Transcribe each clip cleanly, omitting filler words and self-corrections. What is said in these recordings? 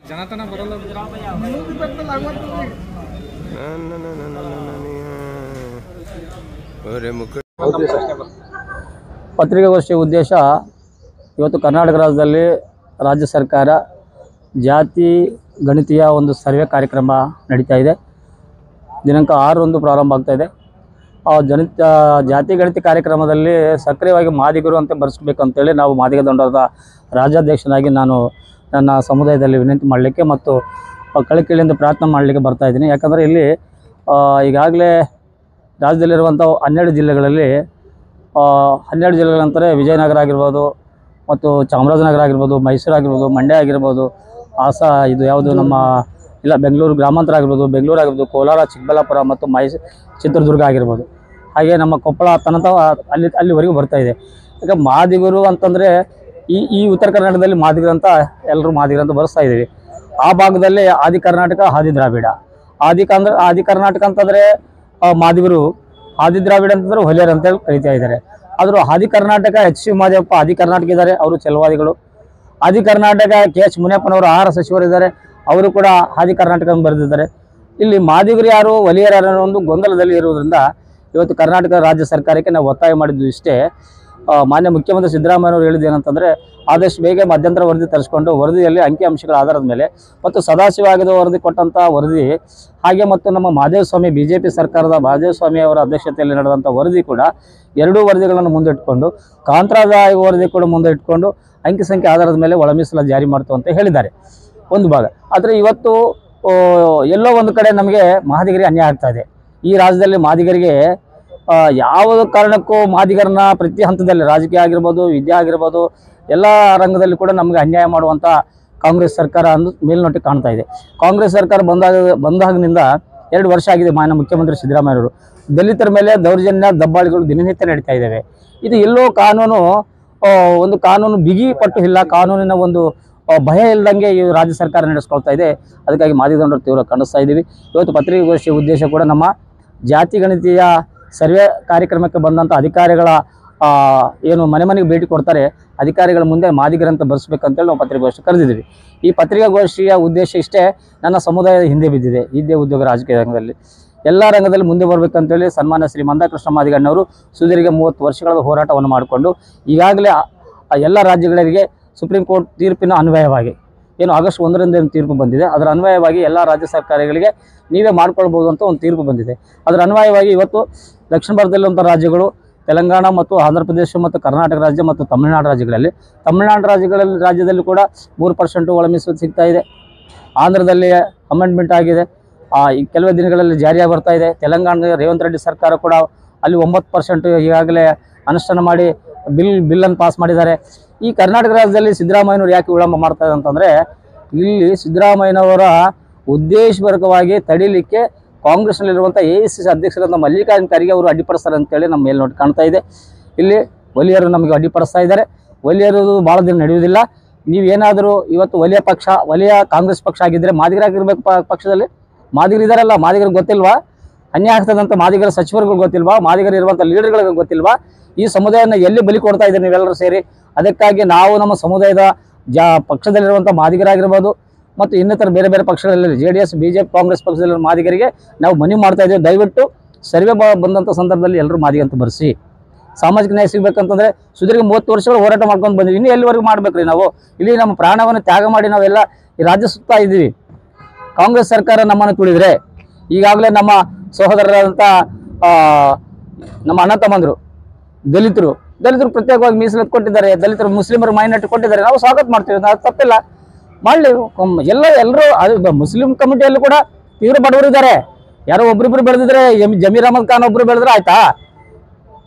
ಜನತನ ಬರಲ್ಲ. ಪತ್ರಿಕಾಗೋಷ್ಠಿ ಉದ್ದೇಶ ಇವತ್ತು ಕರ್ನಾಟಕ ರಾಜ್ಯದಲ್ಲಿ ರಾಜ್ಯ ಸರ್ಕಾರ ಜಾತಿ ಗಣತಿಯ ಒಂದು ಸರ್ವೆ ಕಾರ್ಯಕ್ರಮ ನಡೀತಾ ಇದೆ. ದಿನಾಂಕ 6 ಪ್ರಾರಂಭ ಆಗ್ತಾ ಇದೆ. ಆ ಜಾತಿ ಗಣತಿ ಕಾರ್ಯಕ್ರಮದಲ್ಲಿ ಸಕ್ರಿಯವಾಗಿ ಮಾದಿಗರು ಅಂತ ಬರೆಸಬೇಕಂತೇಳಿ ನಾವು ಮಾದಿಗ ದಂಡದ ರಾಜ್ಯಾಧ್ಯಕ್ಷನಾಗಿ ನಾನು ನನ್ನ ಸಮುದಾಯದಲ್ಲಿ ವಿನಂತಿ ಮಾಡಲಿಕ್ಕೆ ಮತ್ತು ಕಳಕಳಿಯಿಂದ ಪ್ರಾರ್ಥನೆ ಮಾಡಲಿಕ್ಕೆ ಬರ್ತಾ ಇದ್ದೀನಿ. ಯಾಕಂದರೆ ಇಲ್ಲಿ ಈಗಾಗಲೇ ರಾಜ್ಯದಲ್ಲಿರುವಂಥ 12 ಜಿಲ್ಲೆಗಳಲ್ಲಿ 12 ಜಿಲ್ಲೆಗಳ ನಂತರ ವಿಜಯನಗರ ಆಗಿರ್ಬೋದು ಮತ್ತು ಚಾಮರಾಜನಗರ ಆಗಿರ್ಬೋದು, ಮೈಸೂರು ಆಗಿರ್ಬೋದು, ಮಂಡ್ಯ ಆಗಿರ್ಬೋದು, ಇದು ಯಾವುದು ನಮ್ಮ ಬೆಂಗಳೂರು ಗ್ರಾಮಾಂತರ ಆಗಿರ್ಬೋದು, ಬೆಂಗಳೂರು ಆಗಿರ್ಬೋದು, ಕೋಲಾರ, ಚಿಕ್ಕಬಳ್ಳಾಪುರ ಮತ್ತು ಚಿತ್ರದುರ್ಗ ಆಗಿರ್ಬೋದು, ಹಾಗೆ ನಮ್ಮ ಕೊಪ್ಪಳ ತನಕ ಅಲ್ಲಿವರೆಗೂ ಬರ್ತಾ ಇದೆ. ಈಗ ಮಾದಿಗರು ಅಂತಂದರೆ ಈ ಉತ್ತರ ಕರ್ನಾಟಕದಲ್ಲಿ ಮಾದಿಗರು ಅಂತ ಎಲ್ಲರೂ ಮಾದಿಗರು ಅಂತ ಬರೆಸ್ತಾ ಇದ್ದೀವಿ. ಆ ಭಾಗದಲ್ಲಿ ಆದಿ ಕರ್ನಾಟಕ, ಆದಿ ದ್ರಾವಿಡ. ಆದಿ ಕರ್ನಾಟಕ ಅಂತಂದರೆ ಮಾದಿಗರು, ಆದಿ ದ್ರಾವಿಡ ಅಂತಂದ್ರೆ ಹೊಲೆಯರು ಅಂತೇಳಿ ಕರೀತಾ ಇದ್ದಾರೆ. ಆದರೂ ಆದಿ ಕರ್ನಾಟಕ ಎಚ್ ಸಿ ಮಾದೇವಪ್ಪ ಆದಿ ಕರ್ನಾಟಕ ಇದ್ದಾರೆ, ಅವರು ಚಲವಾದಿಗಳು. ಆದಿ ಕರ್ನಾಟಕ KH ಮುನಿಯಪ್ಪನವರು ಆಹಾರ ಸಚಿವರಿದ್ದಾರೆ, ಅವರು ಕೂಡ ಆದಿ ಕರ್ನಾಟಕ ಬರೆದಿದ್ದಾರೆ. ಇಲ್ಲಿ ಮಾದಿಗರು ಯಾರು, ಒಲಿಯರು ಯಾರು ಅನ್ನೋ ಒಂದು ಗೊಂದಲದಲ್ಲಿ ಇರುವುದರಿಂದ ಇವತ್ತು ಕರ್ನಾಟಕ ರಾಜ್ಯ ಸರ್ಕಾರಕ್ಕೆ ನಾವು ಒತ್ತಾಯ ಮಾಡಿದ್ದು ಇಷ್ಟೇ. ಮಾನ್ಯ ಮುಖ್ಯಮಂತ್ರಿ ಸಿದ್ದರಾಮಯ್ಯವರು ಹೇಳಿದ್ದು ಏನಂತಂದರೆ, ಆದಷ್ಟು ಬೇಗ ಮಧ್ಯಂತರ ವರದಿ ತರಿಸ್ಕೊಂಡು ವರದಿಯಲ್ಲಿ ಅಂಕಿಅಂಶಗಳ ಆಧಾರದ ಮೇಲೆ ಮತ್ತು ಸದಾಶಿವ ಆಗಿದ ವರದಿ ಕೊಟ್ಟಂಥ ವರದಿ, ಹಾಗೆ ಮತ್ತು ನಮ್ಮ ಮಹದೇವಸ್ವಾಮಿ BJP ಸರ್ಕಾರದ ಮಹದೇವಸ್ವಾಮಿ ಅವರ ಅಧ್ಯಕ್ಷತೆಯಲ್ಲಿ ನಡೆದಂಥ ವರದಿ ಕೂಡ 2 ವರದಿಗಳನ್ನು ಮುಂದೆ ಇಟ್ಕೊಂಡು, ಕಾಂತರಾಜ ವರದಿ ಕೂಡ ಮುಂದೆ ಇಟ್ಕೊಂಡು ಅಂಕಿ ಸಂಖ್ಯೆ ಆಧಾರದ ಮೇಲೆ ಒಳ ಮೀಸಲಾತಿ ಜಾರಿ ಮಾಡ್ತು ಅಂತ ಹೇಳಿದ್ದಾರೆ ಒಂದು ಭಾಗ. ಆದರೆ ಇವತ್ತು ಎಲ್ಲೋ ಒಂದು ಕಡೆ ನಮಗೆ ಮಾದಿಗರಿಗೆ ಅನ್ಯಾಯ ಆಗ್ತಾ ಇದೆ. ಈ ರಾಜ್ಯದಲ್ಲಿ ಮಾದಿಗರಿಗೆ ಯಾವ ಕಾರಣಕ್ಕೂ ಮಾದಿಗರನ್ನ ಪ್ರತಿ ಹಂತದಲ್ಲಿ ರಾಜಕೀಯ ಆಗಿರ್ಬೋದು, ವಿದ್ಯೆ ಆಗಿರ್ಬೋದು, ಎಲ್ಲ ರಂಗದಲ್ಲಿ ಕೂಡ ನಮಗೆ ಅನ್ಯಾಯ ಮಾಡುವಂಥ ಕಾಂಗ್ರೆಸ್ ಸರ್ಕಾರ ಮೇಲ್ನೋಟಕ್ಕೆ ಕಾಣ್ತಾ ಇದೆ. ಕಾಂಗ್ರೆಸ್ ಸರ್ಕಾರ ಬಂದಾಗಿನಿಂದ 2 ವರ್ಷ ಆಗಿದೆ. ಮಾನ್ಯ ಮುಖ್ಯಮಂತ್ರಿ ಸಿದ್ದರಾಮಯ್ಯವರು ದಲಿತರ ಮೇಲೆ ದೌರ್ಜನ್ಯ, ದಬ್ಬಾಳಿಗಳು ದಿನನಿತ್ಯ ನಡೀತಾ ಇದ್ದಾವೆ. ಇದು ಎಲ್ಲೋ ಕಾನೂನು ಬಿಗಿ ಪಟ್ಟು ಇಲ್ಲ, ಕಾನೂನಿನ ಒಂದು ಭಯ ಇಲ್ಲದಂಗೆ ಈ ರಾಜ್ಯ ಸರ್ಕಾರ ನಡೆಸ್ಕೊಳ್ತಾ ಇದೆ. ಅದಕ್ಕಾಗಿ ಮಾದಿಗ ದಂಡರು ತೀವ್ರ ಖಂಡಿಸ್ತಾ ಇದ್ದೀವಿ. ಇವತ್ತು ಪತ್ರಿಕಾಗೋಷ್ಠಿಯ ಉದ್ದೇಶ ಕೂಡ ನಮ್ಮ ಜಾತಿ ಗಣತಿಯ ಸರ್ವೆ ಕಾರ್ಯಕ್ರಮಕ್ಕೆ ಬಂದಂಥ ಅಧಿಕಾರಿಗಳ ಏನು ಮನೆಗೆ ಭೇಟಿ ಕೊಡ್ತಾರೆ, ಅಧಿಕಾರಿಗಳ ಮುಂದೆ ಮಾದಿಗರಂತ ಬರೆಸ್ಬೇಕಂತೇಳಿ ನಾವು ಪತ್ರಿಕಾಗೋಷ್ಠಿ ಕರೆದಿದ್ದೀವಿ. ಈ ಪತ್ರಿಕಾಗೋಷ್ಠಿಯ ಉದ್ದೇಶ ಇಷ್ಟೇ, ನನ್ನ ಸಮುದಾಯದ ಹಿಂದೆ ಬಿದ್ದಿದೆ ವಿದ್ಯೆ, ಉದ್ಯೋಗ, ರಾಜಕೀಯ ರಂಗದಲ್ಲಿ ಎಲ್ಲ ರಂಗದಲ್ಲಿ ಮುಂದೆ ಬರಬೇಕಂತೇಳಿ ಸನ್ಮಾನ್ಯ ಶ್ರೀ ಮಂದಕೃಷ್ಣ ಮಾದಿಗಣ್ಣವರು ಸುದೀರ್ಘ 30 ವರ್ಷಗಳ ಹೋರಾಟವನ್ನು ಮಾಡಿಕೊಂಡು ಈಗಾಗಲೇ ಎಲ್ಲ ರಾಜ್ಯಗಳಿಗೆ ಸುಪ್ರೀಂ ಕೋರ್ಟ್ ತೀರ್ಪಿನ ಅನ್ವಯವಾಗಿ ಏನು ಆಗಸ್ಟ್ 1ರಿಂದ ತೀರ್ಪು ಬಂದಿದೆ, ಅದರ ಅನ್ವಯವಾಗಿ ಎಲ್ಲ ರಾಜ್ಯ ಸರ್ಕಾರಗಳಿಗೆ ನೀವೇ ಮಾಡ್ಕೊಳ್ಬೋದು ಅಂತ ಒಂದು ತೀರ್ಪು ಬಂದಿದೆ. ಅದರ ಅನ್ವಯವಾಗಿ ಇವತ್ತು ದಕ್ಷಿಣ ಭಾರತದಲ್ಲಿರುವಂಥ ರಾಜ್ಯಗಳು ತೆಲಂಗಾಣ ಮತ್ತು ಆಂಧ್ರ ಪ್ರದೇಶ ಮತ್ತು ಕರ್ನಾಟಕ ರಾಜ್ಯ ಮತ್ತು ತಮಿಳುನಾಡು ರಾಜ್ಯದಲ್ಲಿ ಕೂಡ 3% ಒಳ ಮೀಸಲಾತಿ ಸಿಗ್ತಾ ಇದೆ. ಆಂಧ್ರದಲ್ಲಿ ಅಮೆಂಡ್ಮೆಂಟ್ ಆಗಿದೆ, ಈ ಕೆಲವೇ ದಿನಗಳಲ್ಲಿ ಜಾರಿಯಾಗಿ ಬರ್ತಾ ಇದೆ. ತೆಲಂಗಾಣದ ರೇವಂತ್ ರೆಡ್ಡಿ ಸರ್ಕಾರ ಕೂಡ ಅಲ್ಲಿ 9% ಈಗಾಗಲೇ ಅನುಷ್ಠಾನ ಮಾಡಿ ಬಿಲ್ಲನ್ನು ಪಾಸ್ ಮಾಡಿದ್ದಾರೆ. ಈ ಕರ್ನಾಟಕ ರಾಜ್ಯದಲ್ಲಿ ಸಿದ್ದರಾಮಯ್ಯನವರು ಯಾಕೆ ವಿಳಂಬ ಮಾಡ್ತಾರೆ ಅಂತಂದರೆ, ಇಲ್ಲಿ ಸಿದ್ದರಾಮಯ್ಯನವರ ಉದ್ದೇಶಪೂರ್ವಕವಾಗಿ ತಡೀಲಿಕ್ಕೆ ಕಾಂಗ್ರೆಸ್ನಲ್ಲಿರುವಂಥ AICC ಅಧ್ಯಕ್ಷರಾದ ಮಲ್ಲಿಕಾರ್ಜುನ ಖರ್ಗೆ ಅವರು ಅಡ್ಡಿಪಡಿಸ್ತಾರೆ ಅಂತೇಳಿ ನಮ್ಮ ಮೇಲ್ನೋಟ ಕಾಣ್ತಾ ಇದೆ. ಇಲ್ಲಿ ಒಲಿಯರು ನಮಗೆ ಅಡ್ಡಿಪಡಿಸ್ತಾ ಇದ್ದಾರೆ. ಒಲಿಯರು ಭಾಳ ದಿನ ನಡೆಯುವುದಿಲ್ಲ. ನೀವೇನಾದರೂ ಇವತ್ತು ಒಲಿಯ ಕಾಂಗ್ರೆಸ್ ಪಕ್ಷ ಆಗಿದ್ದರೆ ಮಾದಿಗರಾಗಿರ್ಬೇಕು. ಪಕ್ಷದಲ್ಲಿ ಮಾದಿಗರು ಇದ್ದಾರಲ್ಲ, ಮಾದಿಗರಿಗೆ ಗೊತ್ತಿಲ್ವಾ ಅನ್ಯಾಯ ಆಗ್ತದಂತ? ಮಾದಿಗರ ಸಚಿವರುಗಳು ಗೊತ್ತಿಲ್ವಾ? ಮಾದಿಗರು ಇರುವಂಥ ಲೀಡರ್ಗಳಿಗೆ ಗೊತ್ತಿಲ್ವಾ? ಈ ಸಮುದಾಯನ ಎಲ್ಲಿ ಬಲಿ ಕೊಡ್ತಾ ಇದ್ದಾರೆ ನೀವೆಲ್ಲರೂ ಸೇರಿ? ಅದಕ್ಕಾಗಿ ನಾವು ನಮ್ಮ ಸಮುದಾಯದ ಪಕ್ಷದಲ್ಲಿರುವಂಥ ಮಾದಿಗರಾಗಿರ್ಬೋದು ಮತ್ತು ಇನ್ನಿತರ ಬೇರೆ ಬೇರೆ ಪಕ್ಷಗಳಲ್ಲಿ JDS, BJP, ಕಾಂಗ್ರೆಸ್ ಪಕ್ಷದಲ್ಲಿರೋ ಮಾದಿಗರಿಗೆ ನಾವು ಮನವಿ ಮಾಡ್ತಾ ಇದ್ದೇವೆ. ದಯವಿಟ್ಟು ಸರ್ವೆ ಬಂದಂಥ ಸಂದರ್ಭದಲ್ಲಿ ಎಲ್ಲರೂ ಮಾದಿಗ ಅಂತ ಬರೆಸಿ. ಸಾಮಾಜಿಕ ನ್ಯಾಯ ಸಿಗಬೇಕಂತಂದರೆ ಸುದೀರ್ಘ 30 ವರ್ಷಗಳು ಹೋರಾಟ ಮಾಡ್ಕೊಂಡು ಬಂದಿವಿ. ಇನ್ನೂ ಎಲ್ಲಿವರೆಗೂ ಮಾಡ್ಬೇಕ್ರಿ ನಾವು? ಇಲ್ಲಿ ನಮ್ಮ ಪ್ರಾಣವನ್ನು ತ್ಯಾಗ ಮಾಡಿ ನಾವೆಲ್ಲ ಈ ರಾಜ್ಯ ಸುತ್ತಾ ಇದ್ದೀವಿ. ಕಾಂಗ್ರೆಸ್ ಸರ್ಕಾರ ನಮ್ಮನ್ನು ತುಳಿದರೆ ಈಗಾಗಲೇ ನಮ್ಮ ಸಹೋದರರಾದಂಥ ನಮ್ಮ ಅಣ್ಣ ತಮ್ಮಂದರು ದಲಿತರು ಪ್ರತ್ಯೇಕವಾಗಿ ಮೀಸಲಾತಿ ಕೊಟ್ಟಿದ್ದಾರೆ. ದಲಿತರು, ಮುಸ್ಲಿಮರು, ಮೈನಾರಿಟಿ ಕೊಟ್ಟಿದ್ದಾರೆ. ನಾವು ಸ್ವಾಗತ ಮಾಡ್ತೀವಿ, ನಾವು ತಪ್ಪಿಲ್ಲ, ಮಾಡಲಿ. ಎಲ್ಲರೂ ಮುಸ್ಲಿಂ ಕಮಿಟಿಯಲ್ಲೂ ಕೂಡ ತೀವ್ರ ಬಡವರು ಇದ್ದಾರೆ. ಯಾರೋ ಒಬ್ರಿಬ್ರು ಬೆಳೆದಿದ್ರೆ, ಜಮೀರ್ ಅಹಮದ್ ಖಾನ್ ಒಬ್ರು ಬೆಳೆದ್ರೆ ಆಯ್ತಾ?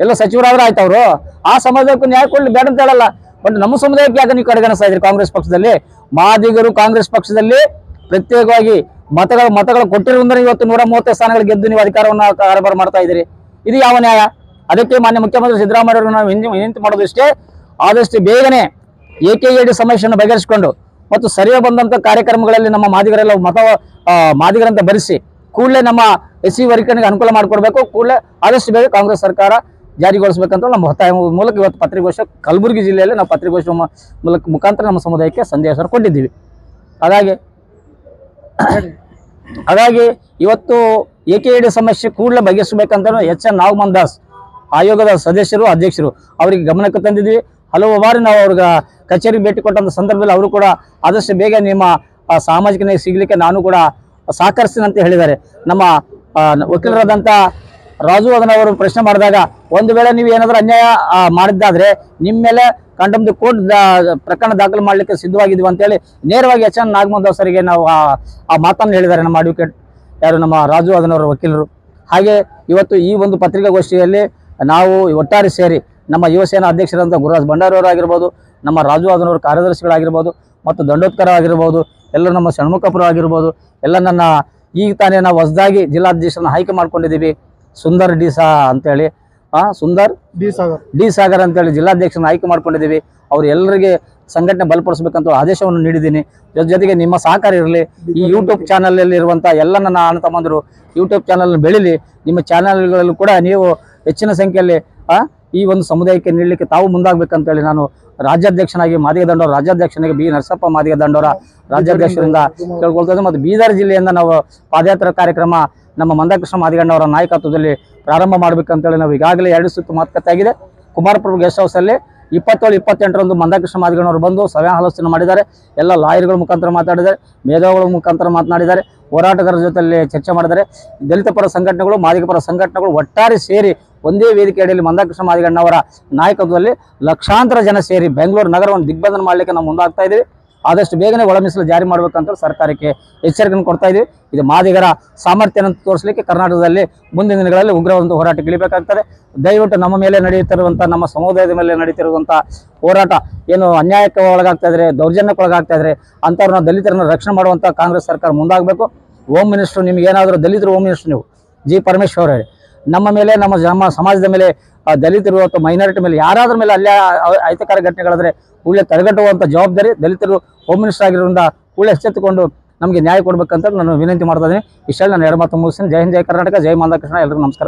ಎಲ್ಲ ಸಚಿವರಾದ್ರೆ ಆಯ್ತು. ಅವರು ಆ ಸಮುದಾಯಕ್ಕೂ ನ್ಯಾಯ ಕೊಡಲಿ ಬೇಡ ಅಂತ ಹೇಳಲ್ಲ. ಬಟ್ ನಮ್ಮ ಸಮುದಾಯಕ್ಕೆ ಯಾಕೆ ನೀವು ಕಡೆಗಣಿಸ್ತಾ ಇದ್ರಿ? ಕಾಂಗ್ರೆಸ್ ಪಕ್ಷದಲ್ಲಿ ಮಾದಿಗರು ಕಾಂಗ್ರೆಸ್ ಪಕ್ಷದಲ್ಲಿ ಪ್ರತ್ಯೇಕವಾಗಿ ಮತಗಳು ಕೊಟ್ಟಿರುವುದರಿಂದ ಇವತ್ತು 130 ಸ್ಥಾನಗಳು ಗೆದ್ದು ನೀವು ಅಧಿಕಾರವನ್ನು ಕಾರಬಾರ ಮಾಡ್ತಾ ಇದ್ದೀರಿ. ಇದು ಯಾವ ನ್ಯಾಯ? ಅದಕ್ಕೆ ಮಾನ್ಯ ಮುಖ್ಯಮಂತ್ರಿ ಸಿದ್ದರಾಮಯ್ಯವರು ನಾವು ವಿನಂತಿ ಮಾಡೋದು ಇಷ್ಟೇ, ಆದಷ್ಟು ಬೇಗನೆ AKAD ಸಮಸ್ಯೆಯನ್ನು ಬಗೆಹರಿಸಿಕೊಂಡು ಮತ್ತು ಸರ್ವೆ ಬಂದಂಥ ಕಾರ್ಯಕ್ರಮಗಳಲ್ಲಿ ನಮ್ಮ ಮಾದಿಗರೆಲ್ಲ ಮಾದಿಗರಂತ ಬರೆಸಿ ಕೂಡಲೇ ನಮ್ಮ SC ವರ್ಗೀಕರಣಕ್ಕೆ ಅನುಕೂಲ ಮಾಡಿಕೊಡ್ಬೇಕು. ಕೂಡಲೇ ಆದಷ್ಟು ಬೇಗ ಕಾಂಗ್ರೆಸ್ ಸರ್ಕಾರ ಜಾರಿಗೊಳಿಸಬೇಕಂತ ನಮ್ಮ ಒತ್ತಾಯ ಮೂಲಕ ಇವತ್ತು ಪತ್ರಿಕಾಗೋಷ್ಠಿ ಕಲಬುರಗಿ ಜಿಲ್ಲೆಯಲ್ಲಿ ನಾವು ಪತ್ರಿಕಾಗೋಷ್ಠಿ ಮುಖಾಂತರ ನಮ್ಮ ಸಮುದಾಯಕ್ಕೆ ಸಂದೇಶ ಕೊಟ್ಟಿದ್ದೀವಿ. ಹಾಗಾಗಿ ಹಾಗಾಗಿ ಇವತ್ತು AKD ಸಮಸ್ಯೆ ಕೂಡಲೇ ಬಗೆಹರಿಸಬೇಕಂತ HN ನಾಗಮೋಹನ್ ದಾಸ್ ಆಯೋಗದ ಸದಸ್ಯರು ಅಧ್ಯಕ್ಷರು ಅವರಿಗೆ ಗಮನಕ್ಕೆ ತಂದಿದ್ವಿ. ಹಲವು ಬಾರಿ ನಾವು ಅವ್ರಿಗೆ ಕಚೇರಿಗೆ ಭೇಟಿ ಕೊಟ್ಟಂಥ ಸಂದರ್ಭದಲ್ಲಿ ಅವರು ಕೂಡ ಆದಷ್ಟು ಬೇಗ ನಿಮ್ಮ ಸಾಮಾಜಿಕ ನ್ಯಾಯ ಸಿಗಲಿಕ್ಕೆ ನಾನು ಕೂಡ ಸಹಕರಿಸ್ತೀನಿ ಅಂತ ಹೇಳಿದ್ದಾರೆ. ನಮ್ಮ ವಕೀಲರಾದಂಥ ರಾಜು ಅದನ್ನವರು ಪ್ರಶ್ನೆ ಮಾಡಿದಾಗ ಒಂದು ವೇಳೆ ನೀವು ಏನಾದರೂ ಅನ್ಯಾಯ ಮಾಡಿದ್ದಾದರೆ ನಿಮ್ಮ ಮೇಲೆ ಕಂಟೆಂಪ್ಟ್ ದಿ ಕೋರ್ಟ್ ಪ್ರಕರಣ ದಾಖಲು ಮಾಡಲಿಕ್ಕೆ ಸಿದ್ಧವಾಗಿದ್ವಿ ಅಂತೇಳಿ ನೇರವಾಗಿ HN ನಾಗಮೋಹನ್ ದಾಸ್ ಅವರಿಗೆ ನಾವು ಆ ಮಾತನ್ನು ಹೇಳಿದ್ದಾರೆ ನಮ್ಮ ಅಡ್ವೊಕೇಟ್ ಯಾರು ನಮ್ಮ ರಾಜು ಅದನ್ನವರ ವಕೀಲರು. ಹಾಗೆ ಇವತ್ತು ಈ ಒಂದು ಪತ್ರಿಕಾಗೋಷ್ಠಿಯಲ್ಲಿ ನಾವು ಒಟ್ಟಾರೆ ಸೇರಿ ನಮ್ಮ ಯುವ ಸೇನಾ ಅಧ್ಯಕ್ಷರಾದಂಥ ಗುರುರಾಜ್ ಭಂಡಾರಿ ಅವರು ಆಗಿರ್ಬೋದು, ನಮ್ಮ ರಾಜು ಅದನ್ನವರ ಕಾರ್ಯದರ್ಶಿಗಳಾಗಿರ್ಬೋದು ಮತ್ತು ದಂಡೋತ್ಕರ ಆಗಿರ್ಬೋದು, ಎಲ್ಲ ನಮ್ಮ ಷಣ್ಮುಖಪುರ ಆಗಿರ್ಬೋದು, ಎಲ್ಲ ನನ್ನ ಈಗ ತಾನೇ ನಾವು ಹೊಸದಾಗಿ ಜಿಲ್ಲಾಧ್ಯಕ್ಷರನ್ನ ಆಯ್ಕೆ ಮಾಡ್ಕೊಂಡಿದ್ದೀವಿ. ಸುಂದರ್ ಅಂತೇಳಿ ಸುಂದರ್ ಡಿ ಸಾಗರ್ ಅಂತೇಳಿ ಜಿಲ್ಲಾಧ್ಯಕ್ಷರನ್ನ ಆಯ್ಕೆ ಮಾಡ್ಕೊಂಡಿದ್ದೀವಿ. ಅವ್ರು ಎಲ್ಲರಿಗೆ ಸಂಘಟನೆ ಬಲಪಡಿಸಬೇಕಂತ ಆದೇಶವನ್ನು ನೀಡಿದ್ದೀನಿ. ಜೊತೆಗೆ ನಿಮ್ಮ ಸಹಕಾರ ಇರಲಿ. ಈ ಯೂಟ್ಯೂಬ್ ಚಾನಲಲ್ಲಿ ಇರುವಂಥ ಎಲ್ಲ ನನ್ನ ಅಣ್ಣ ತಮ್ಮಂದರು ಯೂಟ್ಯೂಬ್ ಚಾನಲ್ ಬೆಳೀಲಿ. ನಿಮ್ಮ ಚಾನಲ್ಗಳಲ್ಲೂ ಕೂಡ ನೀವು ಹೆಚ್ಚಿನ ಸಂಖ್ಯೆಯಲ್ಲಿ ಈ ಒಂದು ಸಮುದಾಯಕ್ಕೆ ನೀಡಲಿಕ್ಕೆ ತಾವು ಮುಂದಾಗಬೇಕಂತೇಳಿ ನಾನು ರಾಜ್ಯಾಧ್ಯಕ್ಷನಾಗಿ ಮಾದಿಗ ದಂಡೋರ ರಾಜ್ಯಾಧ್ಯಕ್ಷನಾಗಿ ಬಿ ನರಸಪ್ಪ ಮಾದಿಗ ದಂಡೋರ ರಾಜ್ಯಾಧ್ಯಕ್ಷರಿಂದ ಕೇಳ್ಕೊಳ್ತಾ ಇದ್ದೀವಿ. ಮತ್ತು ಬೀದರ್ ಜಿಲ್ಲೆಯಿಂದ ನಾವು ಪಾದಯಾತ್ರಾ ಕಾರ್ಯಕ್ರಮ ನಮ್ಮ ಮಂದಕೃಷ್ಣ ಮಾದಿಗಣ್ಣವರ ನಾಯಕತ್ವದಲ್ಲಿ ಪ್ರಾರಂಭ ಮಾಡಬೇಕಂತೇಳಿ ನಾವು ಈಗಾಗಲೇ 2 ಸುತ್ತು ಮಾತುಕತೆ ಆಗಿದೆ. ಕುಮಾರಪುರ ಗೆಸ್ಟ್ ಹೌಸಲ್ಲಿ 27-28ರಂದು ಮಂದಕೃಷ್ಣ ಮಾದಿಗಣ್ಣವರು ಬಂದು ಸಭೆ ಆಲೋಚನೆ ಮಾಡಿದ್ದಾರೆ. ಎಲ್ಲ ಲಾಯರ್ಗಳ ಮುಖಾಂತರ ಮಾತಾಡಿದ್ದಾರೆ, ಮೇಧಾವಿಗಳ ಮುಖಾಂತರ ಮಾತನಾಡಿದ್ದಾರೆ, ಹೋರಾಟಗಾರರ ಜೊತೆಯಲ್ಲಿ ಚರ್ಚೆ ಮಾಡಿದ್ದಾರೆ. ದಲಿತ ಪರ ಸಂಘಟನೆಗಳು, ಮಾದಿಗ ಪರ ಸಂಘಟನೆಗಳು ಒಟ್ಟಾರೆ ಸೇರಿ ಒಂದೇ ವೇದಿಕೆ ಅಡಿಯಲ್ಲಿ ಮಂದಕೃಷ್ಣ ಮಾದಿಗಣ್ಣವರ ನಾಯಕತ್ವದಲ್ಲಿ ಲಕ್ಷಾಂತರ ಜನ ಸೇರಿ ಬೆಂಗಳೂರು ನಗರವನ್ನು ದಿಗ್ಬಂಧನ ಮಾಡಲಿಕ್ಕೆ ನಾವು ಮುಂದಾಗ್ತಾ ಇದ್ದೀವಿ. ಆದಷ್ಟು ಬೇಗನೆ ಒಳ ಮೀಸಲು ಜಾರಿ ಮಾಡಬೇಕಂತ ಸರ್ಕಾರಕ್ಕೆ ಎಚ್ಚರಿಕೆಯನ್ನು ಕೊಡ್ತಾ ಇದ್ದೀವಿ. ಇದು ಮಾದಿಗರ ಸಾಮರ್ಥ್ಯವನ್ನು ತೋರಿಸಲಿಕ್ಕೆ ಕರ್ನಾಟಕದಲ್ಲಿ ಮುಂದಿನ ದಿನಗಳಲ್ಲಿ ಉಗ್ರವಾದ ಹೋರಾಟಕ್ಕೆ ಇಳಿಬೇಕಾಗ್ತದೆ. ದಯವಿಟ್ಟು ನಮ್ಮ ಮೇಲೆ ನಡೆಯುತ್ತಿರುವಂಥ, ನಮ್ಮ ಸಮುದಾಯದ ಮೇಲೆ ನಡೀತಿರುವಂಥ ಹೋರಾಟ ಏನು ಅನ್ಯಾಯಕ್ಕೆ ಒಳಗಾಗ್ತಾ ಇದ್ದಾರೆ, ದೌರ್ಜನ್ಯಕ್ಕೆ ಒಳಗಾಗ್ತಾ ಇದ್ದಾರೆ, ಅಂಥವ್ರನ್ನ ದಲಿತರನ್ನ ರಕ್ಷಣೆ ಮಾಡುವಂಥ ಕಾಂಗ್ರೆಸ್ ಸರ್ಕಾರ ಮುಂದಾಗಬೇಕು. ಹೋಮ್ ಮಿನಿಸ್ಟ್ರು ನಿಮ್ಗೆ ಏನಾದರೂ ದಲಿತರು ಹೋಮ್ ಮಿನಿಸ್ಟ್ರು ನೀವು ಜಿ ಪರಮೇಶ್ವರ್ ಅವರೇ, ನಮ್ಮ ಮೇಲೆ ನಮ್ಮ ಸಮಾಜದ ಮೇಲೆ ದಲಿತರು ಅಥವಾ ಮೈನಾರಿಟಿ ಮೇಲೆ ಯಾರಾದ್ರ ಮೇಲೆ ಅಹಿತಕರ ಘಟನೆಗಳಾದರೆ ಕೂಡಲೇ ತಡೆಗಟ್ಟುವಂಥ ಜವಾಬ್ದಾರಿ ದಲಿತರು ಹೋಮ್ ಮಿನಿಸ್ಟರ್ ಆಗಿರೋದ್ರಿಂದ ಕೂಡಲೇ ಎಚ್ಚೆತ್ತುಕೊಂಡು ನಮಗೆ ನ್ಯಾಯ ಕೊಡಬೇಕಂತ ನಾನು ವಿನಂತಿ ಮಾಡ್ತಾ ಇದ್ದೀನಿ. ಇಷ್ಟೆಲ್ಲ ನಾನು 2 ಮಾತು ಮುಗಿಸ್ತೀನಿ. ಜೈ ಹಿಂದ್, ಜೈ ಕರ್ನಾಟಕ, ಜೈ ಮಂದಕೃಷ್ಣ. ಎಲ್ರಿಗೂ ನಮಸ್ಕಾರ.